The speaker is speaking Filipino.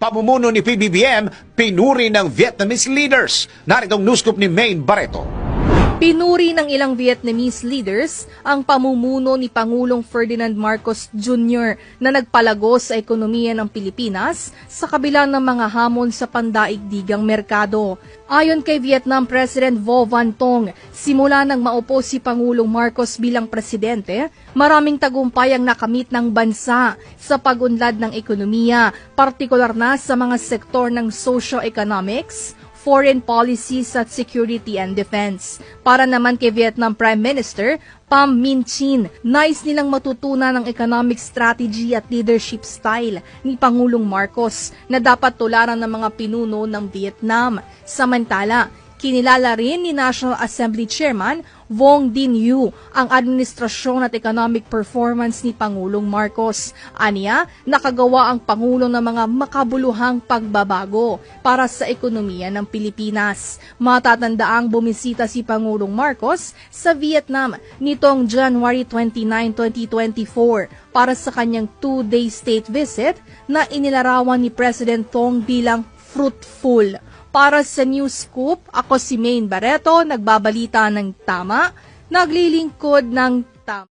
Pamumuno ni PBBM, pinuri ng Vietnamese leaders. Narito ang newscoop ni Maine Barreto. Pinuri ng ilang Vietnamese leaders ang pamumuno ni Pangulong Ferdinand Marcos Jr. na nagpalago sa ekonomiya ng Pilipinas sa kabila ng mga hamon sa pandaigdigang merkado. Ayon kay Vietnam President Vo Van Tong, simula nang maupo si Pangulong Marcos bilang presidente, maraming tagumpay ang nakamit ng bansa sa pag-unlad ng ekonomiya, partikular na sa mga sektor ng socio-economics, foreign policies at security and defense. Para naman kay Vietnam Prime Minister Pham Minh Chinh, nais nilang matutunan ng economic strategy at leadership style ni Pangulong Marcos na dapat tularan ng mga pinuno ng Vietnam. Samantala, kinilala rin ni National Assembly Chairman Vuong Dinh Ue ang administrasyon at economic performance ni Pangulong Marcos. Aniya, nakagawa ang Pangulo ng mga makabuluhang pagbabago para sa ekonomiya ng Pilipinas. Matatandaang bumisita si Pangulong Marcos sa Vietnam nitong January 29, 2024 para sa kanyang 2-day state visit na inilarawan ni President Thong bilang fruitful. Para sa News Scoop, ako si Maine Barreto, nagbabalita ng tama, naglilingkod ng tama.